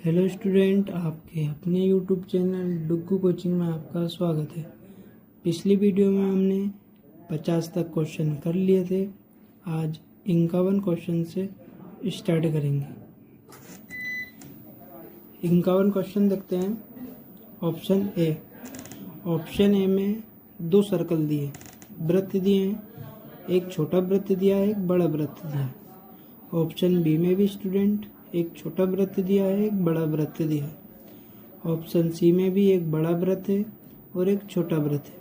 Hello student, आपके अपने YouTube channel Duggu coaching में आपका स्वागत है। पिछली वीडियो में हमने 50 तक क्वेश्चन कर लिए थे। आज 51 क्वेश्चन से स्टार्ट करेंगे। 51 क्वेश्चन देखते हैं। ऑप्शन ए में 2 सर्कल दिए, वृत्त दिए हैं, एक छोटा वृत्त दिया है, एक बड़ा वृत्त दिया है। ऑप्शन बी में भी स्टूडेंट एक छोटा वृत्त दिया है, एक बड़ा वृत्त दिया है। ऑप्शन सी में भी एक बड़ा वृत्त है और एक छोटा वृत्त है।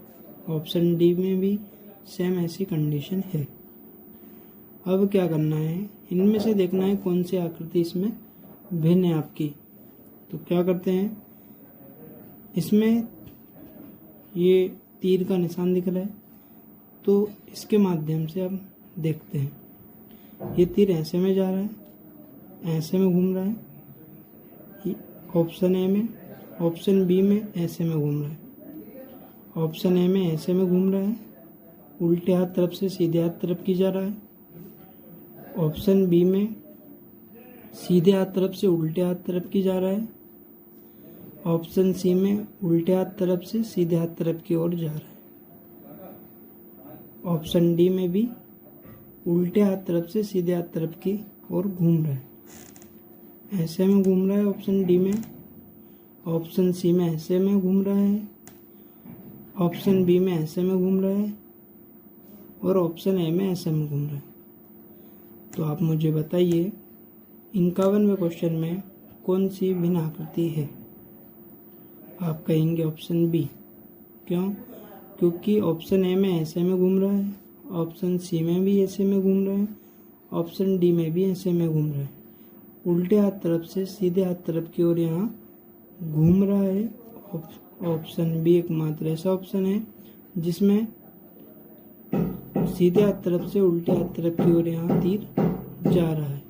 ऑप्शन डी में भी सेम ऐसी कंडीशन है। अब क्या करना है, इनमें से देखना है कौन सी आकृति इसमें भिन्न है आपकी। तो क्या करते हैं, इसमें ये तीर का निशान दिख रहा है, तो इसके माध्यम से हम देखते हैं। ये तीर ऐसे में जा रहा है, ऐसे में घूम रहा है ऑप्शन ए में, ऑप्शन बी में ऐसे में घूम रहा है, ऑप्शन ए में ऐसे में घूम रहा है, उल्टे हाथ तरफ से सीधे हाथ तरफ की जा रहा है। ऑप्शन बी में सीधे हाथ तरफ से उल्टे हाथ तरफ की जा रहा है। ऑप्शन सी में उल्टे हाथ तरफ से सीधे हाथ तरफ की ओर जा रहा है। ऑप्शन डी में भी उल्टे हाथ तरफ से सीधे हाथ तरफ की ओर घूम रहा है, ऐसे में घूम रहा है ऑप्शन डी में। ऑप्शन सी में ऐसे में घूम रहा है, ऑप्शन बी में ऐसे में घूम रहा है और ऑप्शन ए में ऐसे में घूम रहा है। तो आप मुझे बताइए 51वें क्वेश्चन में कौन सी भिन्न आकृति है। आप कहेंगे ऑप्शन बी। क्यों? क्योंकि ऑप्शन ए में ऐसे में घूम रहा है, ऑप्शन सी में भी ऐसे में घूम रहा है, ऑप्शन डी में भी ऐसे में घूम रहा है। उल्टे हाथ तरफ से सीधे हाथ तरफ की ओर यहाँ घूम रहा है। ऑप्शन बी एकमात्र ऐसा ऑप्शन है जिसमें सीधे हाथ तरफ से उल्टे हाथ तरफ की ओर यहाँ तीर जा रहा है।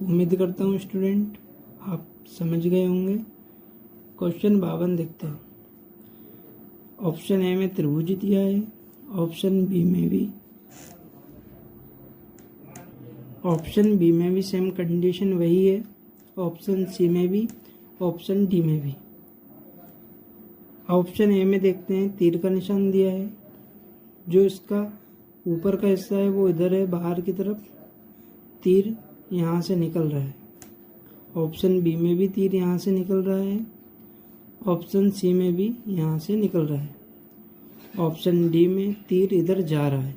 उम्मीद करता हूँ स्टूडेंट आप समझ गए होंगे। क्वेश्चन 52 देखते हैं। ऑप्शन ए में त्रिभुज दिया है, ऑप्शन बी में भी सेम कंडीशन वही है, ऑप्शन सी में भी, ऑप्शन डी में भी। ऑप्शन ए में देखते हैं तीर का निशान दिया है, जो इसका ऊपर का हिस्सा है वो इधर है बाहर की तरफ, तीर यहाँ से निकल रहा है। ऑप्शन बी में भी तीर यहाँ से निकल रहा है, ऑप्शन सी में भी यहाँ से निकल रहा है, ऑप्शन डी में तीर इधर जा रहा है।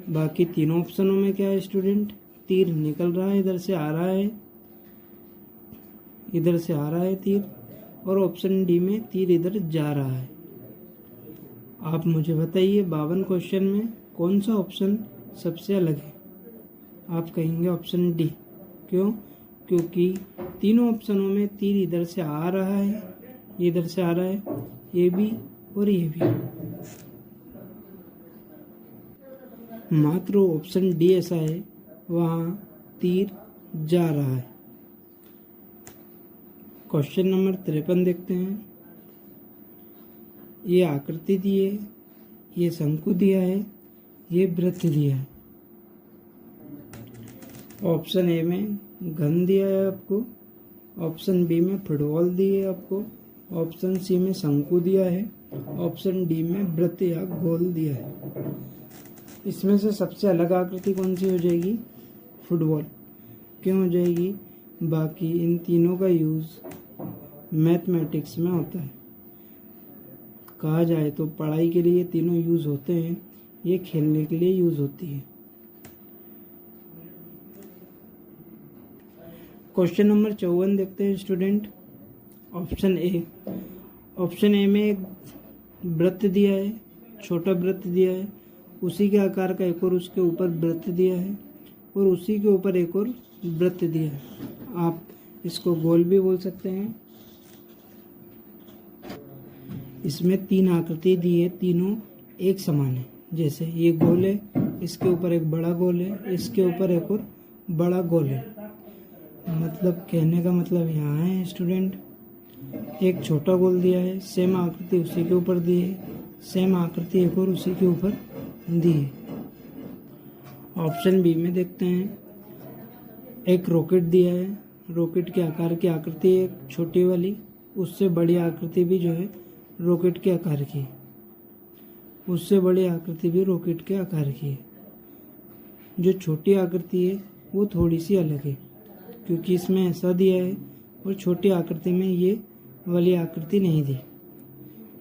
बाकी तीनों ऑप्शनों में क्या है स्टूडेंट, तीर निकल रहा है, इधर से आ रहा है तीर, और ऑप्शन डी में तीर इधर जा रहा है। आप मुझे बताइए 52 क्वेश्चन में कौन सा ऑप्शन सबसे अलग है। आप कहेंगे ऑप्शन डी। क्यों? क्योंकि तीनों ऑप्शनों में तीर इधर से आ रहा है, ये इधर से आ रहा है, ये भी और ये भी। मात्र ऑप्शन डी ऐसा है वहाँ तीर जा रहा है। क्वेश्चन नंबर 53 देखते हैं। ये आकृति दी है, ये शंकु दिया है, ये वृत्त दिया है। ऑप्शन ए में घन दिया है आपको, ऑप्शन बी में फुटबॉल दी है आपको, ऑप्शन सी में शंकु दिया है, ऑप्शन डी में वृत्त या गोल दिया है। इसमें से सबसे अलग आकृति कौन सी हो जाएगी? फुटबॉल। क्यों हो जाएगी? बाकी इन तीनों का यूज़ मैथमेटिक्स में होता है। कहा जाए तो पढ़ाई के लिए तीनों यूज़ होते हैं, ये खेलने के लिए यूज़ होती है। क्वेश्चन नंबर 54 देखते हैं स्टूडेंट। ऑप्शन ए में एक वृत्त दिया है, छोटा वृत्त दिया है, उसी के आकार का एक और उसके ऊपर वृत्त दिया है और उसी के ऊपर एक और वृत्त दिया है। आप इसको गोल भी बोल सकते हैं। इसमें 3 आकृति दी है, तीनों एक समान है। जैसे ये गोल है, इसके ऊपर एक बड़ा गोल है, इसके ऊपर एक और बड़ा गोल है। मतलब कहने का मतलब यहाँ है स्टूडेंट, एक छोटा गोल दिया है, सेम आकृति उसी के ऊपर दी है, सेम आकृति एक और उसी के ऊपर दी है। ऑप्शन बी में देखते हैं, एक रॉकेट दिया है, रॉकेट के आकार की आकृति है छोटी वाली, उससे बड़ी आकृति भी जो है रॉकेट के आकार की, उससे बड़ी आकृति भी रॉकेट के आकार की है। जो छोटी आकृति है वो थोड़ी सी अलग है, क्योंकि इसमें ऐसा दिया है और छोटी आकृति में ये वाली आकृति नहीं दी।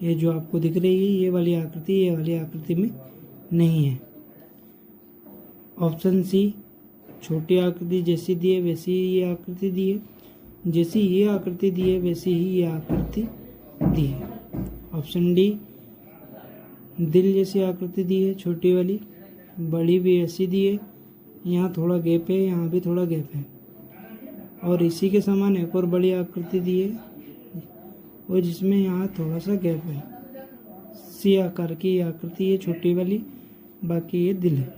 ये जो आपको दिख रही है ये वाली आकृति में नहीं है। ऑप्शन सी, छोटी आकृति जैसी दी है वैसी ही ये आकृति दी है, जैसी ये आकृति दी है वैसी ही ये आकृति दी है। ऑप्शन डी, दिल जैसी आकृति दी है छोटी वाली, बड़ी भी ऐसी दी है, यहाँ थोड़ा गैप है, यहाँ भी थोड़ा गैप है। और इसी के समान एक और बड़ी आकृति दी है और जिसमें यहाँ थोड़ा सा गैप है। सी आकार की आकृति है छोटी वाली, बाकी ये दिल है।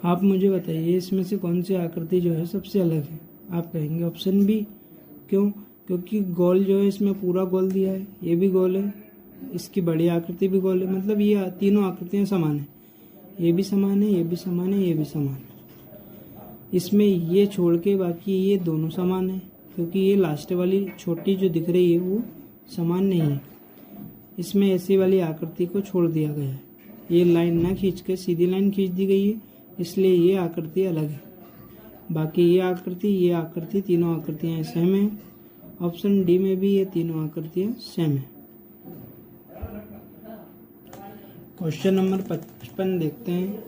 आप मुझे बताइए इसमें से कौन सी आकृति जो है सबसे अलग है। आप कहेंगे ऑप्शन बी। क्यों? क्योंकि गोल जो है इसमें पूरा गोल दिया है, ये भी गोल है, इसकी बड़ी आकृति भी गोल है, मतलब ये तीनों आकृतियाँ समान है, ये भी समान है, ये भी समान है, ये भी समान है। इसमें ये छोड़ के बाकी ये दोनों समान है, क्योंकि ये लास्ट वाली छोटी जो दिख रही है वो समान नहीं है। इसमें ऐसी वाली आकृति को छोड़ दिया गया है, ये लाइन ना खींच के सीधी लाइन खींच दी गई है, इसलिए ये आकृति अलग है। बाकी ये आकृति तीनों आकृतियाँ सेम है। ऑप्शन डी में भी ये तीनों आकृतियाँ सेम है। क्वेश्चन नंबर 55 देखते हैं।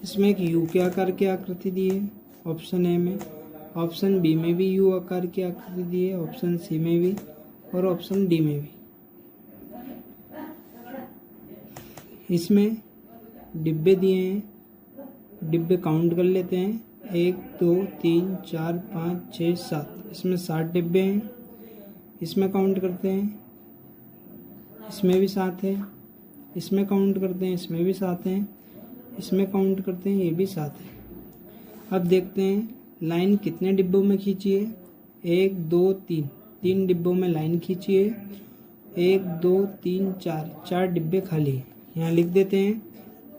इसमें एक यू के आकार की आकृति दी है ऑप्शन ए में, ऑप्शन बी में भी यू आकार की आकृति दी है, ऑप्शन सी में भी और ऑप्शन डी में भी। इसमें डिब्बे दिए हैं, डिब्बे काउंट कर लेते हैं। 1 2 3 4 5 6 7, इसमें 7 डिब्बे हैं। इसमें काउंट करते हैं, इसमें भी 7 है। इसमें काउंट करते हैं, इसमें भी 7 हैं। इसमें काउंट करते हैं, ये भी 7 है। अब देखते हैं लाइन कितने डिब्बों में खींची है। 1 2 3, 3 डिब्बों में लाइन खींची है। 1 2 3 4, 4 डिब्बे खाली है। यहाँ लिख देते हैं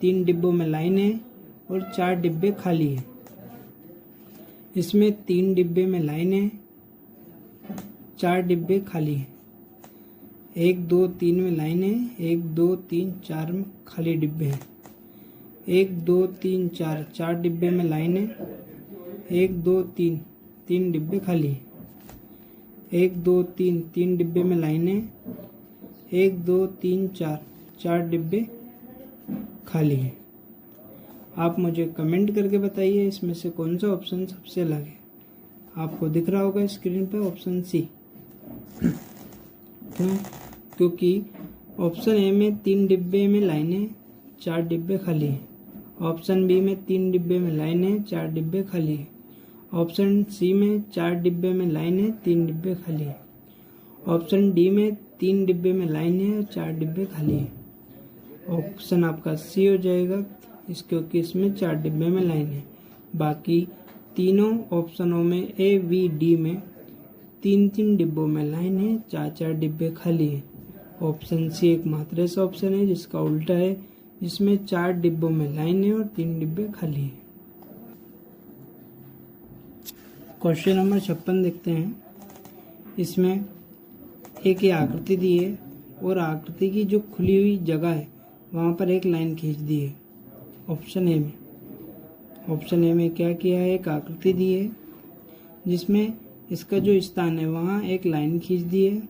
3 डिब्बों में लाइन है और 4 डिब्बे खाली है। इसमें 3 डिब्बे में लाइन है, 4 डिब्बे खाली है। 1 2 3 में लाइन है, 1 2 3 4 में खाली डिब्बे हैं। 1 2 3 4, 4 डिब्बे में लाइन है। 1 2 3, 3 डिब्बे खाली है। 1 2 3, 3 डिब्बे में लाइन है। 1 2 3 4, 4 डिब्बे खाली है। आप मुझे कमेंट करके बताइए इसमें से कौन सा ऑप्शन सबसे अलग है। आपको दिख रहा होगा स्क्रीन पे ऑप्शन सी। क्यों? क्योंकि ऑप्शन ए में 3 डिब्बे में लाइन है, 4 डिब्बे खाली है। ऑप्शन बी में 3 डिब्बे में लाइन है, 4 डिब्बे खाली है। ऑप्शन सी में 4 डिब्बे में लाइन है, 3 डिब्बे खाली है। ऑप्शन डी में 3 डिब्बे में लाइन है और 4 डिब्बे खाली है। ऑप्शन आपका सी हो जाएगा, क्योंकि इसमें 4 डिब्बे में लाइन है। बाकी तीनों ऑप्शनों में ए बी डी में 3 डिब्बों में लाइन है, 4 डिब्बे खाली है। ऑप्शन सी एकमात्र ऐसा ऑप्शन है जिसका उल्टा है, जिसमें 4 डिब्बों में लाइन है और 3 डिब्बे खाली है। क्वेश्चन नंबर 56 देखते हैं। इसमें एक ये आकृति दी है और आकृति की जो खुली हुई जगह है वहाँ पर एक लाइन खींच दी है। ऑप्शन ए में क्या किया है, एक आकृति दी है जिसमें इसका जो स्थान है वहाँ एक लाइन खींच दी है।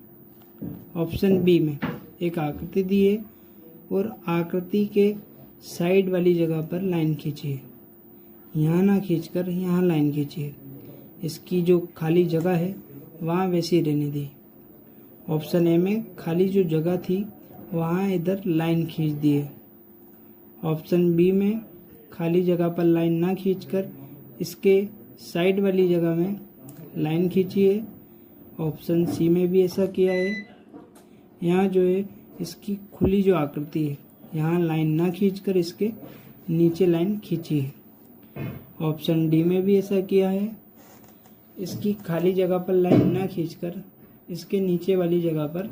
ऑप्शन बी में एक आकृति दी है और आकृति के साइड वाली जगह पर लाइन खींची है, यहाँ ना खींचकर यहाँ लाइन खींची है। इसकी जो खाली जगह है वहाँ वैसी रहने दी। ऑप्शन ए में खाली जो जगह थी वहाँ इधर लाइन खींच दी है। ऑप्शन बी में खाली जगह पर लाइन ना खींचकर इसके साइड वाली जगह में लाइन खींची है। ऑप्शन सी में भी ऐसा किया है। यहाँ जो है इसकी खुली जो आकृति है यहाँ लाइन ना खींचकर इसके नीचे लाइन खींची है। ऑप्शन डी में भी ऐसा किया है, इसकी खाली जगह पर लाइन ना खींचकर इसके नीचे वाली जगह पर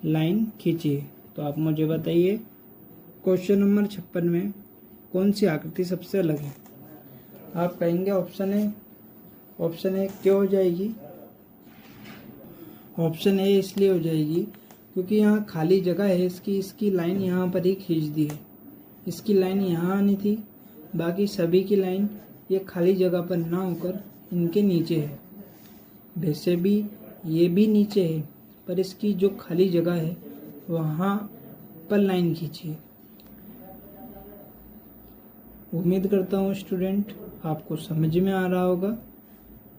लाइन खींची है। तो आप मुझे बताइए क्वेश्चन नंबर 56 में कौन सी आकृति सबसे अलग है। आप कहेंगे ऑप्शन ए, ऑप्शन ए क्यों हो जाएगी? ऑप्शन ए इसलिए हो जाएगी क्योंकि यहाँ खाली जगह है इसकी लाइन यहाँ पर ही खींच दी है। इसकी लाइन यहाँ आनी थी, बाकी सभी की लाइन ये खाली जगह पर ना होकर इनके नीचे है। वैसे भी ये भी नीचे है, पर इसकी जो खाली जगह है वहाँ पर लाइन खींची है। उम्मीद करता हूँ स्टूडेंट आपको समझ में आ रहा होगा।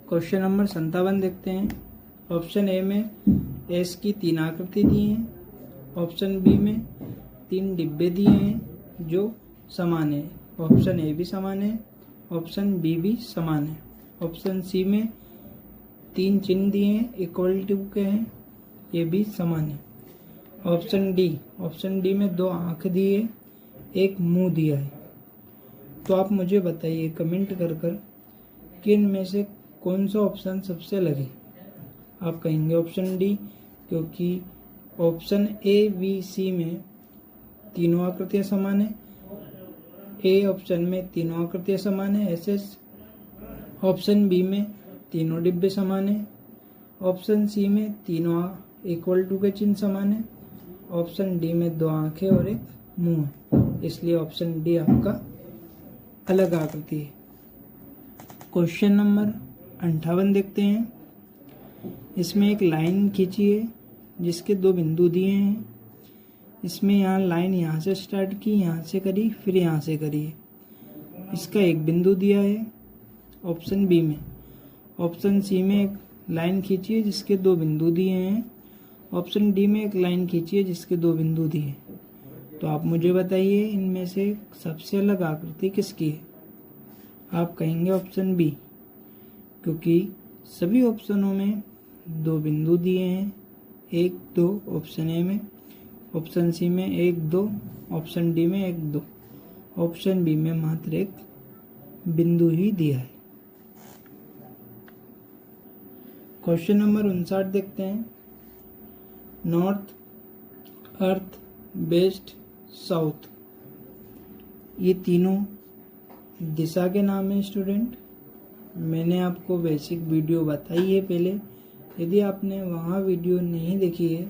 क्वेश्चन नंबर 57 देखते हैं। ऑप्शन ए में एस की 3 आकृति दी हैं। ऑप्शन बी में 3 डिब्बे दिए हैं जो समान है। ऑप्शन ए भी समान है, ऑप्शन बी भी समान है। ऑप्शन सी में 3 चिन्ह दिए हैं, इक्वल टू के हैं, ये भी समान है। ऑप्शन डी में 2 आँख दिए, एक मुंह दिया है। तो आप मुझे बताइए कमेंट कर कि इनमें से कौन सा ऑप्शन सबसे लगे। आप कहेंगे ऑप्शन डी, क्योंकि ऑप्शन ए बी सी में तीनों आकृतियां समान है। ए ऑप्शन में तीनों आकृतियां समान है ऐसे। ऑप्शन बी में तीनों डिब्बे समान है। ऑप्शन सी में तीनों इक्वल टू के चिन्ह समान है। ऑप्शन डी में 2 आंखें और एक मुंह है, इसलिए ऑप्शन डी आपका अलग आकृति है। क्वेश्चन नंबर 58 देखते हैं। इसमें एक लाइन खींची है जिसके 2 बिंदु दिए हैं। इसमें यहाँ लाइन यहाँ से स्टार्ट की, यहाँ से करी, फिर यहाँ से करी है। इसका एक बिंदु दिया है ऑप्शन बी में। ऑप्शन सी में एक लाइन खींची है जिसके 2 बिंदु दिए हैं। ऑप्शन डी में एक लाइन खींची है जिसके 2 बिंदु दिए हैं। तो आप मुझे बताइए इनमें से सबसे अलग आकृति किसकी है? आप कहेंगे ऑप्शन बी, क्योंकि सभी ऑप्शनों में 2 बिंदु दिए हैं, 1 2 ऑप्शन ए में, ऑप्शन सी में 1 2, ऑप्शन डी में 1 2, ऑप्शन बी में मात्र एक बिंदु ही दिया है। क्वेश्चन नंबर 59 देखते हैं। नॉर्थ, अर्थ, वेस्ट, साउथ, ये तीनों दिशा के नाम है स्टूडेंट। मैंने आपको बेसिक वीडियो बताई है पहले। यदि आपने वहाँ वीडियो नहीं देखी है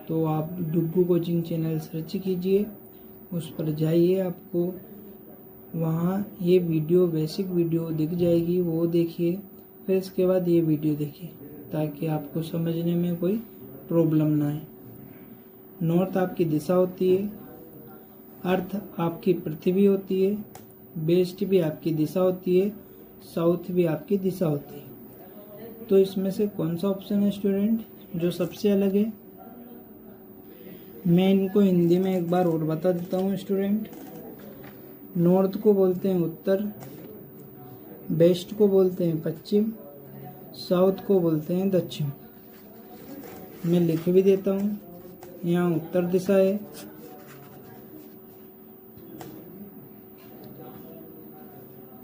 तो आप डुग्गू कोचिंग चैनल सर्च कीजिए, उस पर जाइए, आपको वहाँ ये वीडियो बेसिक वीडियो दिख जाएगी, वो देखिए। फिर इसके बाद ये वीडियो देखिए ताकि आपको समझने में कोई प्रॉब्लम ना आए। नॉर्थ आपकी दिशा होती है, अर्थ आपकी पृथ्वी होती है, वेस्ट भी आपकी दिशा होती है, साउथ भी आपकी दिशा होती है। तो इसमें से कौन सा ऑप्शन है स्टूडेंट जो सबसे अलग है? मैं इनको हिंदी में एक बार और बता देता हूँ स्टूडेंट। नॉर्थ को बोलते हैं उत्तर, वेस्ट को बोलते हैं पश्चिम, साउथ को बोलते हैं दक्षिण। मैं लिख भी देता हूँ। यहाँ उत्तर दिशा है,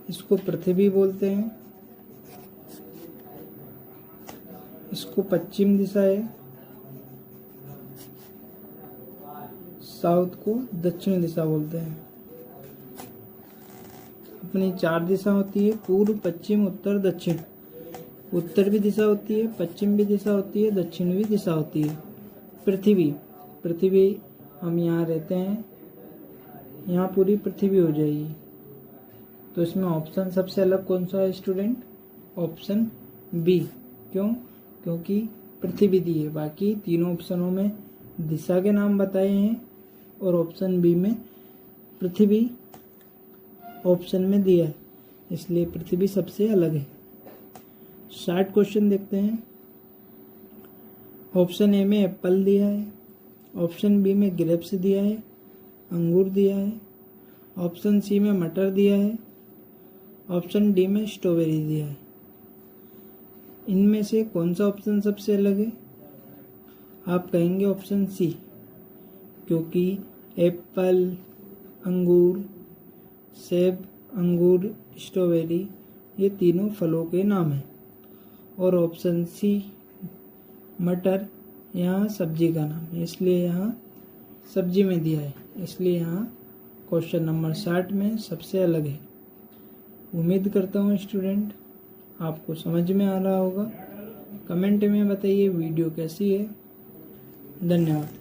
इसको पृथ्वी बोलते हैं। इसको पश्चिम दिशा है, साउथ को दक्षिण दिशा बोलते हैं। अपनी 4 दिशा होती है, पूर्व, पश्चिम, उत्तर, दक्षिण। उत्तर भी दिशा होती है, पश्चिम भी दिशा होती है, दक्षिण भी दिशा होती है। पृथ्वी हम यहाँ रहते हैं, यहाँ पूरी पृथ्वी हो जाएगी। तो इसमें ऑप्शन सबसे अलग कौन सा है स्टूडेंट? Option B. क्यों? क्योंकि पृथ्वी दी है। बाकी तीनों ऑप्शनों में दिशा के नाम बताए हैं और ऑप्शन बी में पृथ्वी ऑप्शन में दिया है, इसलिए पृथ्वी सबसे अलग है। 60 क्वेश्चन देखते हैं। ऑप्शन ए में एप्पल दिया है, ऑप्शन बी में ग्रेप्स दिया है, अंगूर दिया है, ऑप्शन सी में मटर दिया है, ऑप्शन डी में स्ट्रॉबेरी दिया है। इनमें से कौन सा ऑप्शन सबसे अलग है? आप कहेंगे ऑप्शन सी, क्योंकि एप्पल, अंगूर, सेब, अंगूर, स्ट्रॉबेरी ये तीनों फलों के नाम हैं। और ऑप्शन सी मटर यहाँ सब्जी का नाम है, इसलिए यहाँ सब्जी में दिया है, इसलिए यहाँ क्वेश्चन नंबर 60 में सबसे अलग है। उम्मीद करता हूँ स्टूडेंट आपको समझ में आ रहा होगा। कमेंट में बताइए वीडियो कैसी है। धन्यवाद।